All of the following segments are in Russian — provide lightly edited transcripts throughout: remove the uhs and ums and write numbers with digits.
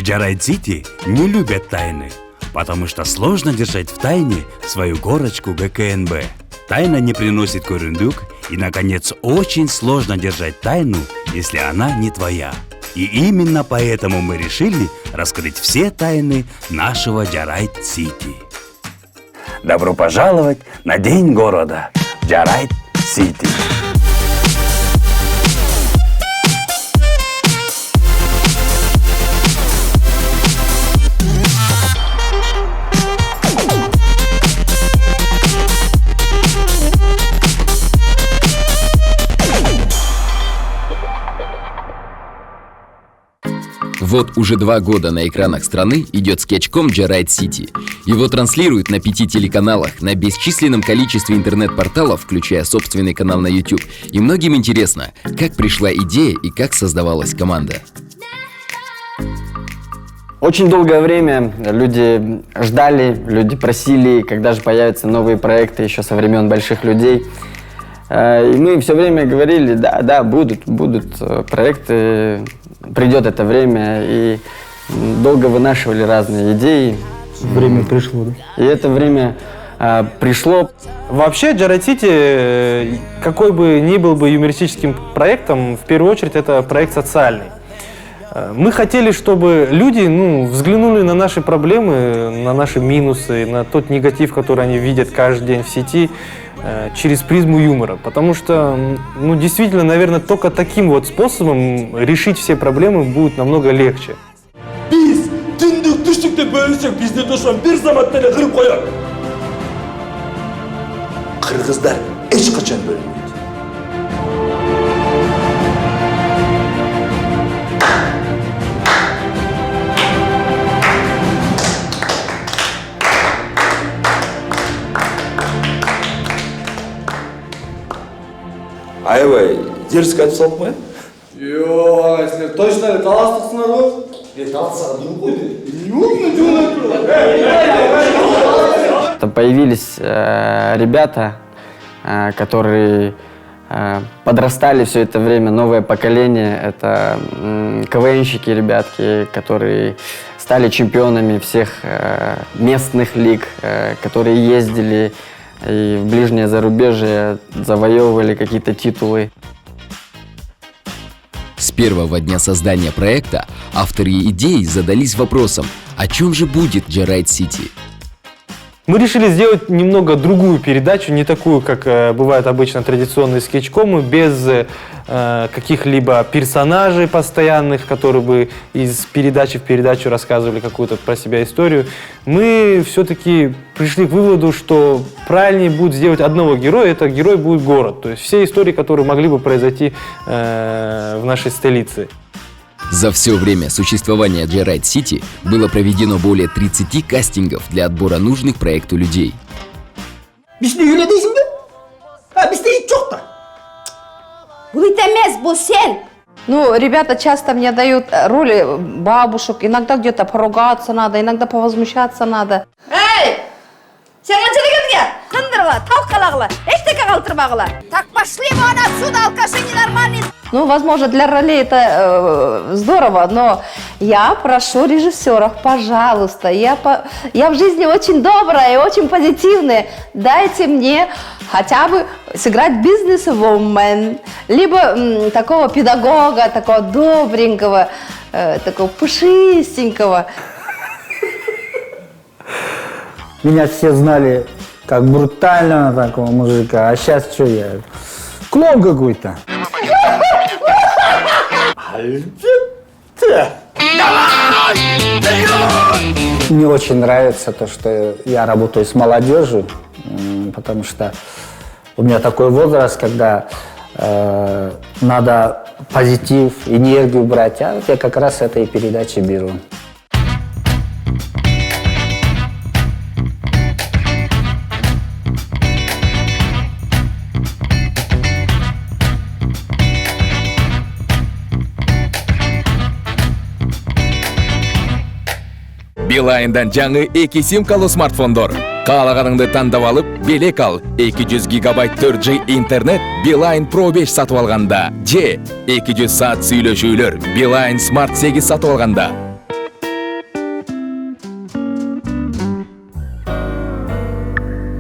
Jaride City не любят тайны, потому что сложно держать в тайне свою горочку ГКНБ. Тайна не приносит көрүндүк, и, наконец, очень сложно держать тайну, если она не твоя. И именно поэтому мы решили раскрыть все тайны нашего Jaride City. Добро пожаловать на День города Jaride City. Вот уже 2 года на экранах страны идет скетчком Jaride City. Его транслируют на 5 телеканалах, на бесчисленном количестве интернет-порталов, включая собственный канал на YouTube. И многим интересно, как пришла идея и как создавалась команда. Очень долгое время люди ждали, люди просили, когда же появятся новые проекты еще со времен больших людей. И мы все время говорили, да, будут проекты, придет это время, и долго вынашивали разные идеи. Время пришло, да? И это время пришло. Вообще, Jaride City, какой бы ни был бы юмористическим проектом, в первую очередь это проект социальный. Мы хотели, чтобы люди взглянули на наши проблемы, на наши минусы, на тот негатив, который они видят каждый день в сети, через призму юмора. Потому что, действительно, наверное, только таким вот способом решить все проблемы будет намного легче. Biz tündük düştükte bölünsek bizde dostum bir zamanlar kırıp koyar. Kırgızlar hiç kaçan bölünmüyor. Аябай, дерзко айтып салып ма? Жоқ, ағай, сіздер точно таластықсыңдар ғой? Таластыға дұрып қойды. Появились ребята, которые подрастали все это время, новое поколение. Это КВНщики, ребятки, которые стали чемпионами всех местных лиг, которые ездили и в ближнее зарубежье, завоевывали какие-то титулы. С первого дня создания проекта авторы идеи задались вопросом, о чем же будет Jaride City. Мы решили сделать немного другую передачу, не такую, как бывают обычно традиционные скетчкомы, без каких-либо персонажей постоянных, которые бы из передачи в передачу рассказывали какую-то про себя историю. Мы все-таки пришли к выводу, что правильнее будет сделать одного героя, это герой будет город. То есть все истории, которые могли бы произойти в нашей столице. За все время существования Jaride City было проведено более 30 кастингов для отбора нужных проекту людей. Bizde öyle değilsin mi? Ha bizde hiç yok da. Bu itемez, bu sen. Ребята часто мне дают роли бабушек, иногда где-то поругаться надо, иногда повозмущаться надо. Эй! Sen anca da geldi ya. Kındırıla, tavuk kalağıla, eşteke kaldırmağıla. Так пошли вон отсюда, алкаши ненормальные. Возможно, для ролей это здорово, но я прошу режиссеров, пожалуйста, я в жизни очень добрая и очень позитивная, дайте мне хотя бы сыграть бизнес-вумен, либо такого педагога, такого добренького, такого пушистенького. Меня все знали как брутального такого мужика, а сейчас что я? Клоун какой-то. Мне очень нравится то, что я работаю с молодежью, потому что у меня такой возраст, когда надо позитив, энергию брать, а вот я как раз с этой передачи беру. Билайндан жаңы 2 симкалы смартфондор. Каалаганыңды тандап алып, белек ал. 200 гигабайт 4G интернет Билайн Pro 5 сатып алганда. Же 200 саат сүйлөшүүлөр Билайн Smart 8 сатып алганда.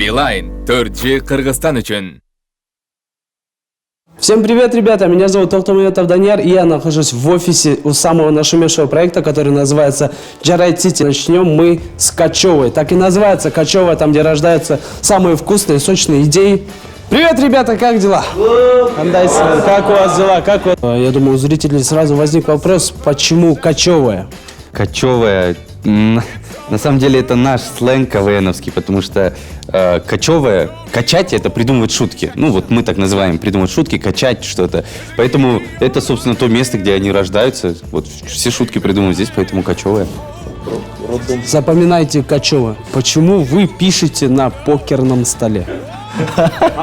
Билайн 4G Кыргызстан үчүн. Всем привет, ребята! Меня зовут Токтомаметов Данияр, и я нахожусь в офисе у самого нашумевшего проекта, который называется Jarride City. Начнем мы с Качевой. Так и называется Качевая, там, где рождаются самые вкусные, сочные идеи. Привет, ребята, как дела? Андайся, как у вас дела? Как вы? Я думаю, у зрителей сразу возник вопрос, почему Качевая? Качевая. На самом деле это наш сленг КВНовский, потому что качевая, качать это придумывать шутки. Ну вот мы так называем, придумывать шутки, качать что-то. Поэтому это, собственно, то место, где они рождаются. Вот все шутки придумывают здесь, поэтому качевая. Запоминайте Качева. Почему вы пишете на покерном столе?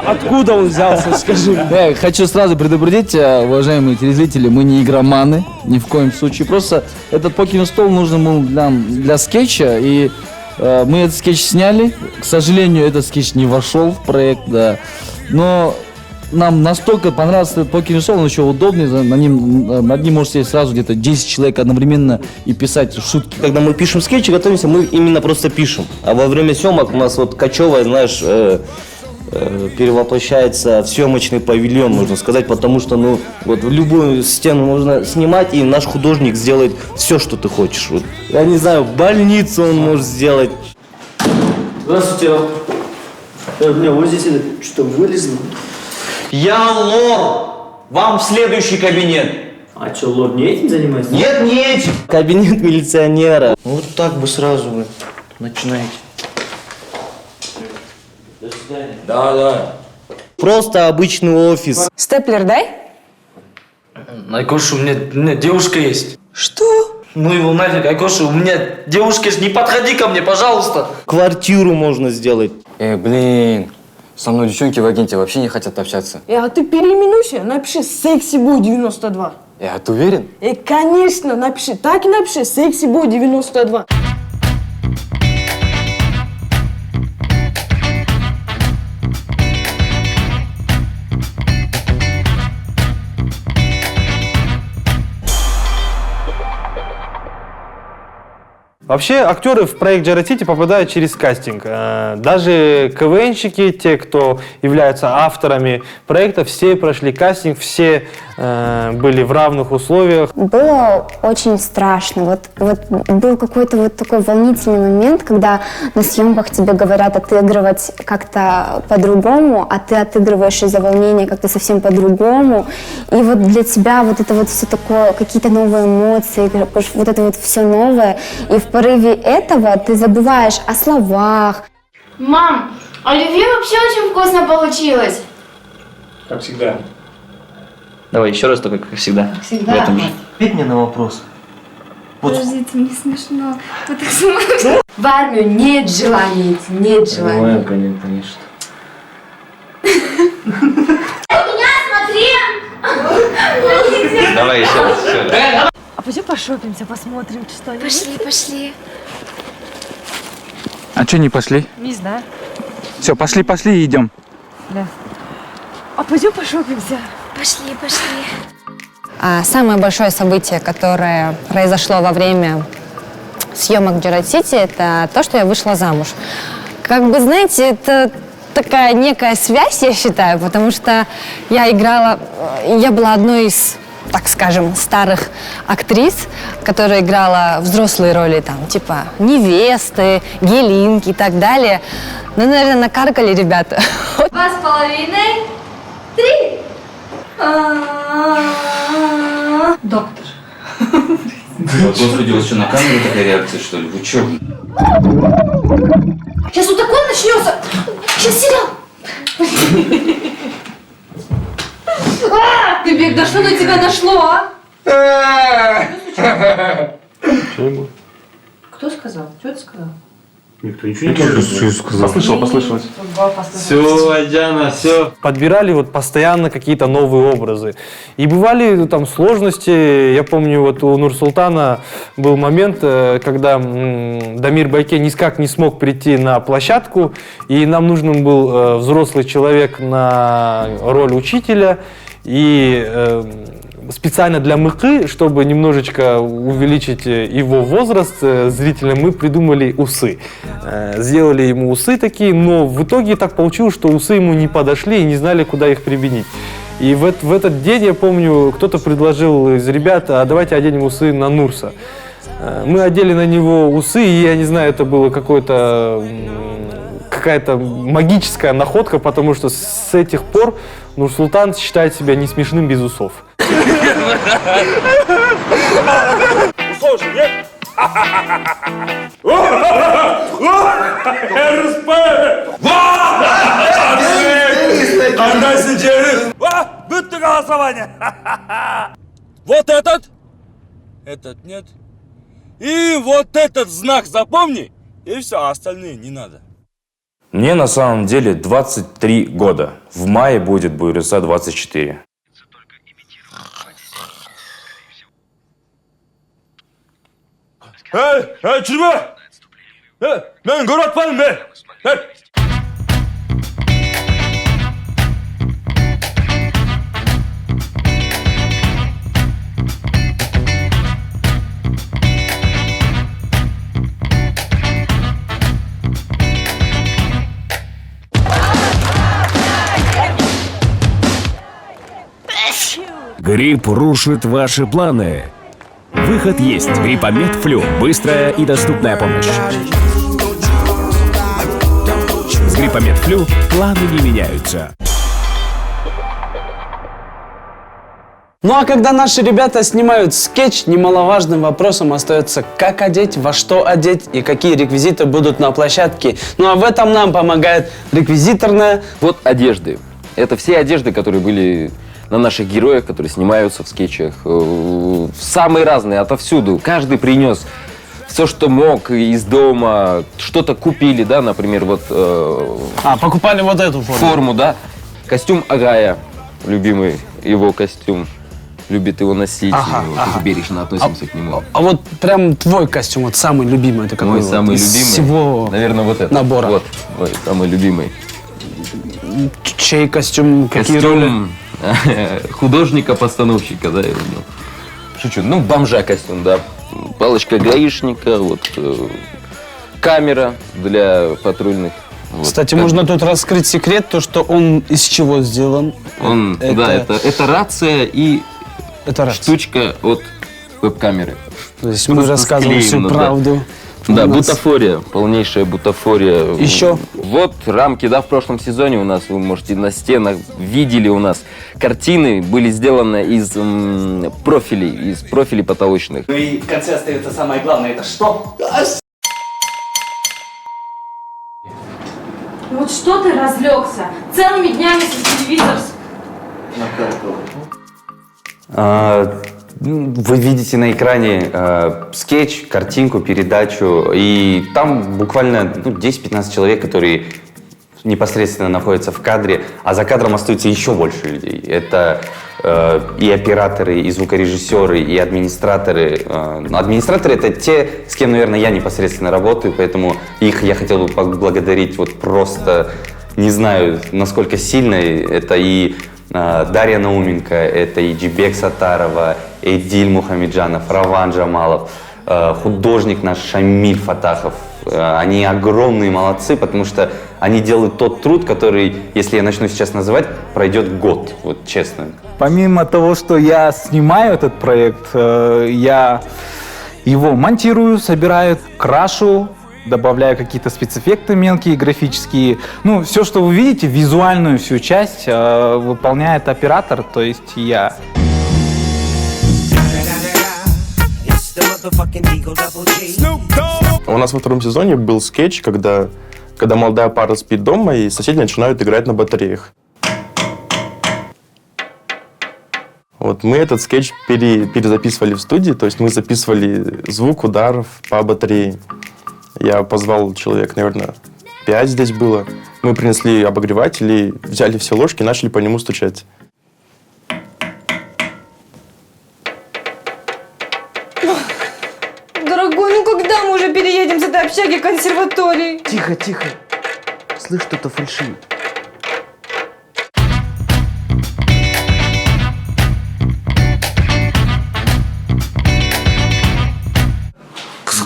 Откуда он взялся, скажи мне? Хочу сразу предупредить, уважаемые телезрители, мы не игроманы, ни в коем случае. Просто этот покерный стол нужен был для скетча, и мы этот скетч сняли. К сожалению, этот скетч не вошел в проект, да. Но нам настолько понравился этот покерный стол, он еще удобный, над ним может сесть сразу где-то 10 человек одновременно и писать шутки. Когда мы пишем скетчи, готовимся, мы именно просто пишем. А во время съемок у нас вот Качевая, знаешь, перевоплощается в съемочный павильон, можно сказать, потому что, ну, вот в любую стену можно снимать, и наш художник сделает все, что ты хочешь. Вот, я не знаю, больницу он может сделать. Здравствуйте. У меня вот здесь что-то вылезло. Я лор! Вам в следующий кабинет. А что, лор не этим занимается? Нет, не этим. Кабинет милиционера. Вот так бы сразу вы начинаете. До свидания. Да. Просто обычный офис. Степлер дай. Айкоша, у меня девушка есть. Что? Ну его нафиг, Айкоша, у меня девушка есть, не подходи ко мне, пожалуйста. Квартиру можно сделать. Блин, со мной девчонки в агенте вообще не хотят общаться. А ты переименуйся, напиши Секси Бой 92. Ты уверен? Конечно, напиши, так и напиши Секси Бой 92. Вообще, актеры в проект Jarride City попадают через кастинг. Даже КВНщики, те, кто являются авторами проекта, все прошли кастинг, все были в равных условиях. Было очень страшно. Вот был какой-то вот такой волнительный момент, когда на съемках тебе говорят отыгрывать как-то по-другому, а ты отыгрываешь из-за волнения как-то совсем по-другому. И вот для тебя вот это вот все такое, какие-то новые эмоции, вот это вот все новое. И в порыве этого ты забываешь о словах. Мам, оливье вообще очень вкусно получилось. Как всегда. Давай еще раз только, как всегда. Как всегда. В этом же. Ответь мне на вопрос. Подождите, мне смешно. Вы так смотрите. В армию нет желания идти, нет желания. Ну, конечно. Меня смотри! Давай еще раз. А пойдем пошопимся, посмотрим что-нибудь. Пошли. А что не пошли? Не знаю. Все, пошли и идем. Да. А пойдем пошопимся. Пошли. Самое большое событие, которое произошло во время съемок Jarride City, это то, что я вышла замуж. Как бы, знаете, это такая некая связь, я считаю, потому что я была одной из, так скажем, старых актрис, которая играла взрослые роли, там, типа невесты, гелинки и так далее. Ну, наверное, накаркали ребята. 2,5, 3. Доктор. Господи, у вас что, на камеру такая реакция, что ли? Вы чё? Сейчас вот такое начнется. Сейчас сериал. Ты, да что на тебя нашло, а? Кто сказал? Что ты сказал? Никто ничего не сказал. Послышалось. Все, Диана, все. Подбирали вот постоянно какие-то новые образы. И бывали там сложности. Я помню, вот у Нурсултана был момент, когда Дамир Байке никак не смог прийти на площадку, и нам нужен был взрослый человек на роль учителя. И специально для Мыкы, чтобы немножечко увеличить его возраст зрителям, мы придумали усы. Сделали ему усы такие, но в итоге так получилось, что усы ему не подошли и не знали, куда их применить. И в этот день, я помню, кто-то предложил из ребят, а давайте оденем усы на Нурса. Мы одели на него усы, и я не знаю, это было какая-то магическая находка, потому что с этих пор Нурсултан считает себя не смешным без усов. Усов же нет? РСП! Бытто голосование! Вот этот? Этот нет. И вот этот знак запомни, и все, а остальные не надо. Мне на самом деле 23 года. В мае будет Буйрыса 24. Чего? Мен город пан, Грипп рушит ваши планы. Выход есть. Гриппомед Флю. Быстрая и доступная помощь. С Гриппомед Флю планы не меняются. Ну а когда наши ребята снимают скетч, немаловажным вопросом остается, как одеть, во что одеть и какие реквизиты будут на площадке. Ну а в этом нам помогает реквизиторная... Вот одежды. Это все одежды, которые были на наших героях, которые снимаются в скетчах. Самые разные, отовсюду. Каждый принес все, что мог из дома. Что-то купили, да, например, вот... покупали вот эту форму. Форму, да. Костюм Агая, любимый его костюм. Любит его носить, бережно относимся к нему. А вот прям твой костюм, вот самый любимый, это какой? Мой самый любимый? Всего наверное, вот этот. набора. Вот, мой самый любимый. Чей костюм? Какие роли? Художника-постановщика, да, я думаю. Шучу. Ну, бомжа костюм, да. Палочка гаишника, вот камера для патрульных. Вот. Кстати, можно тут раскрыть секрет, то, что он из чего сделан. Это рация и штучка от веб-камеры. То есть мы рассказываем всю правду. Да, бутафория, полнейшая бутафория. Еще? Вот рамки, да, в прошлом сезоне у нас, вы можете на стенах, видели у нас, картины были сделаны из профилей потолочных. Ну и в конце остается самое главное, это что? Вот что ты разлегся? Целыми днями с телевизор. Вы видите на экране скетч, картинку, передачу, и там буквально 10-15 человек, которые непосредственно находятся в кадре, а за кадром остаются еще больше людей. Это и операторы, и звукорежиссеры, и администраторы. Администраторы — это те, с кем, наверное, я непосредственно работаю, поэтому их я хотел бы поблагодарить вот просто, не знаю, насколько сильно. Это и Дарья Науменко, это и Джибек Сатарова, Эдиль Мухамеджанов, Раван Джамалов, художник наш Шамиль Фатахов. Они огромные молодцы, потому что они делают тот труд, который, если я начну сейчас называть, пройдет год, вот честно. Помимо того, что я снимаю этот проект, я его монтирую, собираю, крашу, добавляю какие-то спецэффекты мелкие, графические. Ну, все, что вы видите, визуальную всю часть выполняет оператор, то есть я. У нас во втором сезоне был скетч, когда молодая пара спит дома, и соседи начинают играть на батареях. Вот мы этот скетч перезаписывали в студии, то есть мы записывали звук ударов по батарее. Я позвал человек, наверное, 5 здесь было. Мы принесли обогреватели, взяли все ложки и начали по нему стучать. Дорогой, ну когда мы уже переедем с этой общаги к консерватории? Тихо, тихо. Слышь, что-то фальшивит.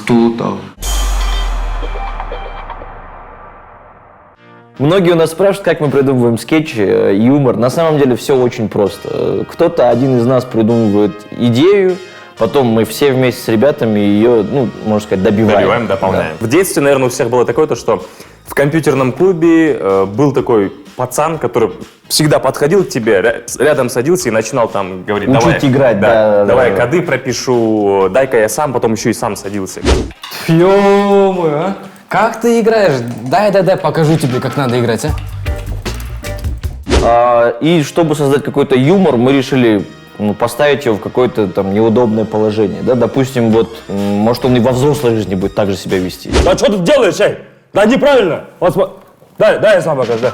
Кто-то. Многие у нас спрашивают, как мы придумываем скетчи, юмор. На самом деле все очень просто. Кто-то, один из нас придумывает идею, потом мы все вместе с ребятами ее, ну, можно сказать, добиваем. Дополняем. В детстве, наверное, у всех было такое, то, что в компьютерном клубе был такой пацан, который всегда подходил к тебе, рядом садился и начинал там говорить, Учить играть, давай коды пропишу, дай-ка я сам, потом еще и сам садился. Ё-моё, а? Как ты играешь? Дай, покажу тебе, как надо играть, а? И чтобы создать какой-то юмор, мы решили поставить его в какое-то там неудобное положение. Да? Допустим, вот, может, он и во взрослой жизни будет так же себя вести. Да что ты делаешь, эй? Да неправильно. Вот, дай я сам покажу, да.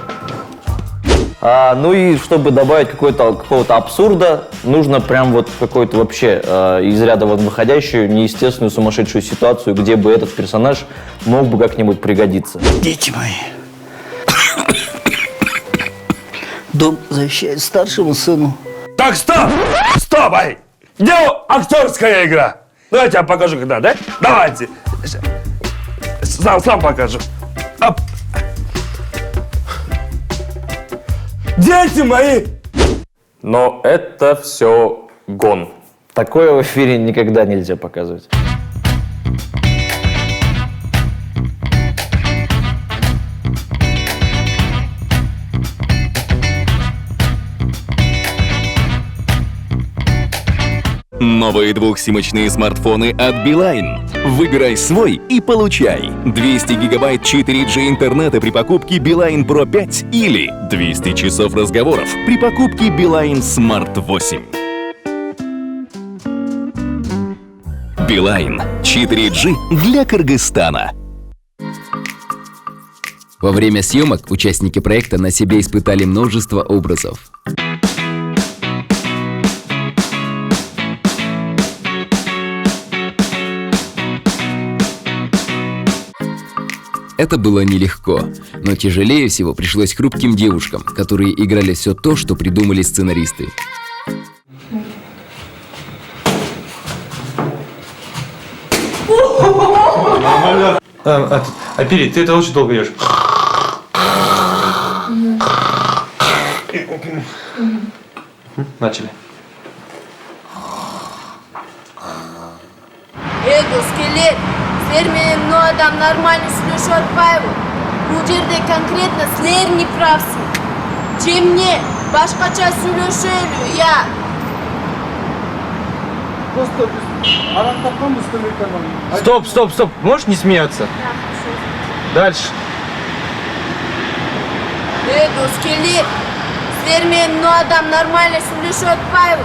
Ну и чтобы добавить какого-то абсурда, нужно прям вот какой-то вообще из ряда вон выходящую, неестественную, сумасшедшую ситуацию, где бы этот персонаж мог бы как-нибудь пригодиться. Дети мои, дом завещает старшему сыну. Так, стоп, ай! Где актерская игра? Ну я тебе покажу, когда, да? Давайте. Сам покажу. Оп. Дети мои! Но это все гон. Такое в эфире никогда нельзя показывать. Новые двухсимочные смартфоны от Билайн. Выбирай свой и получай 200 гигабайт 4G интернета при покупке Билайн Pro 5 или 200 часов разговоров при покупке Билайн Smart 8. Билайн 4G для Кыргызстана. Во время съемок участники проекта на себе испытали множество образов. Это было нелегко, но тяжелее всего пришлось хрупким девушкам, которые играли все то, что придумали сценаристы. Апири, ты это очень долго ешь. Начали. Скелет, сіздер но адам нормально сөйлешіп отпайды. Бұл жерде конкретно сіздер не правсың. Чемне, башқача сөйлешелі, я. Стоп. Можешь не смеяться? Дальше. Скелет, сіздер но адам нормально сөйлешіп отпайды.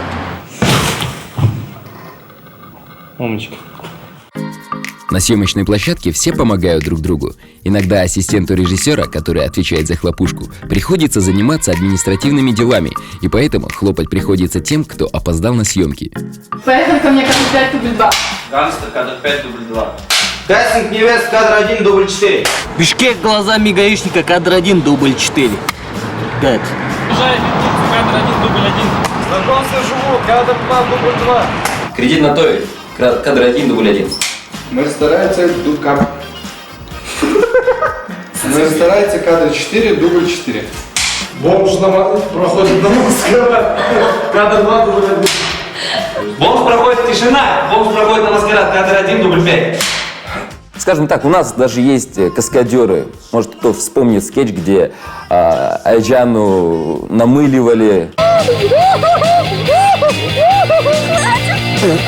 Умничка. На съемочной площадке все помогают друг другу. Иногда ассистенту режиссера, который отвечает за хлопушку, приходится заниматься административными делами, и поэтому хлопать приходится тем, кто опоздал на съемки. Поехали ко мне кадр 5, дубль 2. Гангстер, кадр 5, дубль 2. Кастинг невест, кадр 1, дубль 4. Бишкек глазами гаишника, кадр 1, дубль 4. Кадр 1, дубль 1. Знакомство живу, кадр 2, дубль 2. Кредит на той, кадр 1, дубль 1. Мы стараемся кадр 4, дубль 4. Бомж проходит на маскарад. Кадр 2, дубль 1. Бомж проходит тишина, бомж проходит на маскарад, кадр 1, дубль 5. Скажем так, у нас даже есть каскадеры. Может, кто вспомнит скетч, где Айджану намыливали.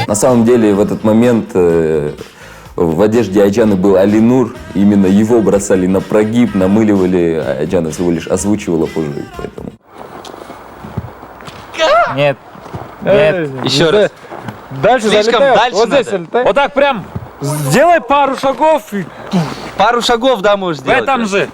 На самом деле в этот момент в одежде Айджаны был Алинур. Именно его бросали на прогиб, намыливали. Айджана всего лишь озвучивала позже. Поэтому. Нет. Еще раз. Дальше Слишком залетай. дальше Вот здесь надо. залетай. Вот так прям. Сделай пару шагов и... Пару шагов, да, можешь сделать. В этом же.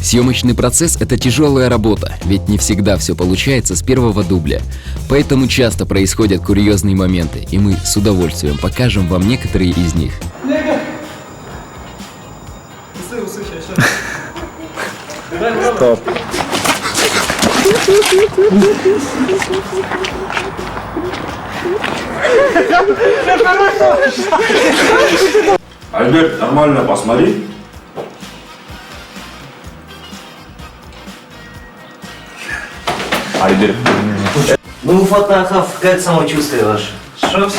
Съемочный процесс – это тяжелая работа, ведь не всегда все получается с первого дубля. Поэтому часто происходят курьезные моменты, и мы с удовольствием покажем вам некоторые из них. Стоп. Альберт, нормально посмотри. Альберт. Ну, Фатахов, как самочувствие ваше? Что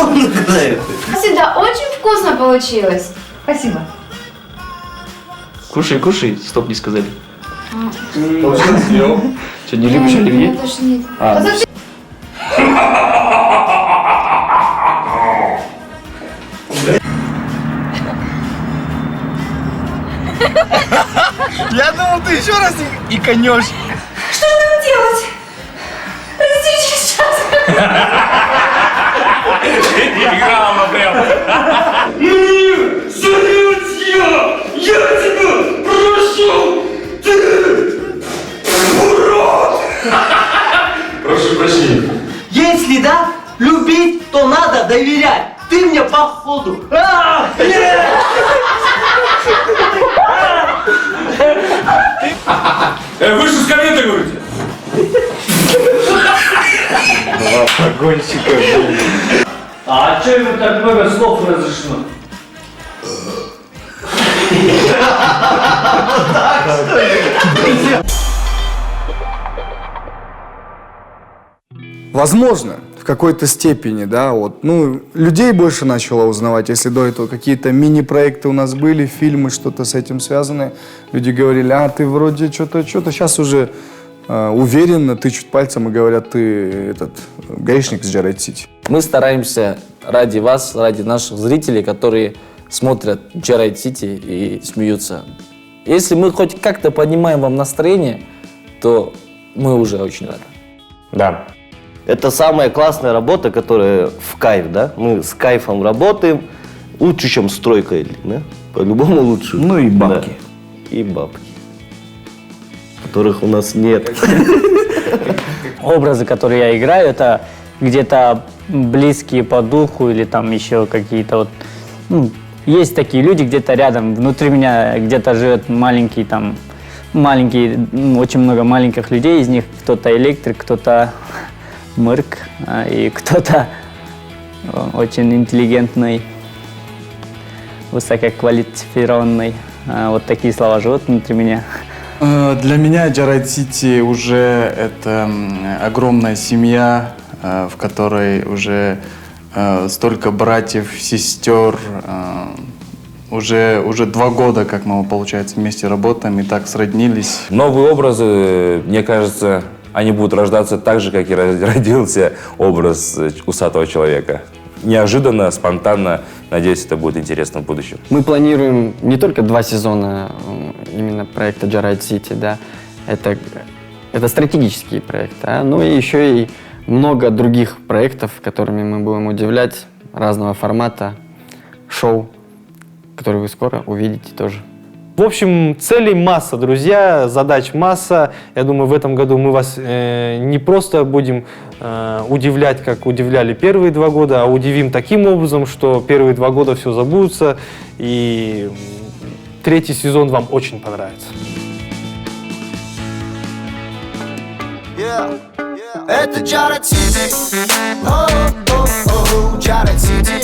он нагадает? Всегда очень вкусно получилось. Спасибо. Кушай, кушай. Стоп, не сказали. Точно съел. Что, не любишь оливье? Меня тошнит. А, ну Я думал, ты еще раз и конешь. Что же нам делать? Разделите сейчас. Играла прям. Серьезно, я тебя прошу, ты урод. Прошу прощения. Если да, любить, то надо доверять. Ты мне походу. Вы что с комменты говорите? два погонщика. А что ему так много слов разрешено? Возможно, в какой-то степени, да, вот, ну, людей больше начало узнавать, если до этого какие-то мини-проекты у нас были, фильмы, что-то с этим связаны, люди говорили, а ты вроде что-то, сейчас уже уверенно тычут пальцем и говорят, ты этот гаишник с Jarrett City. Мы стараемся ради вас, ради наших зрителей, которые смотрят Jarrett City и смеются. Если мы хоть как-то поднимаем вам настроение, то мы уже очень рады. Да. Это самая классная работа, которая в кайф, да? Мы с кайфом работаем, лучше, чем стройка, да? По-любому лучше. Ну и бабки. Да. И бабки, которых у нас нет. Образы, которые я играю, это где-то близкие по духу или там еще какие-то вот... Ну, есть такие люди где-то рядом, внутри меня где-то живет маленький, очень много маленьких людей, из них кто-то электрик, кто-то мырк, и кто-то очень интеллигентный, высококвалифицированный. Вот такие слова живут внутри меня. Для меня Jarrett City уже это огромная семья, в которой уже столько братьев, сестер. Уже 2 года, как мы, получается, вместе работаем и так сроднились. Новые образы, мне кажется, они будут рождаться так же, как и родился образ усатого человека. Неожиданно, спонтанно. Надеюсь, это будет интересно в будущем. Мы планируем не только 2 сезона именно проекта Jarrett City, да, это стратегический проект, да, но и еще и много других проектов, которыми мы будем удивлять, разного формата, шоу, которые вы скоро увидите тоже. В общем, целей масса, друзья, задач масса. Я думаю, в этом году мы вас не просто будем удивлять, как удивляли первые 2 года, а удивим таким образом, что первые 2 года все забудутся, и 3-й сезон вам очень понравится. Это Jarrett City, Jarrett City.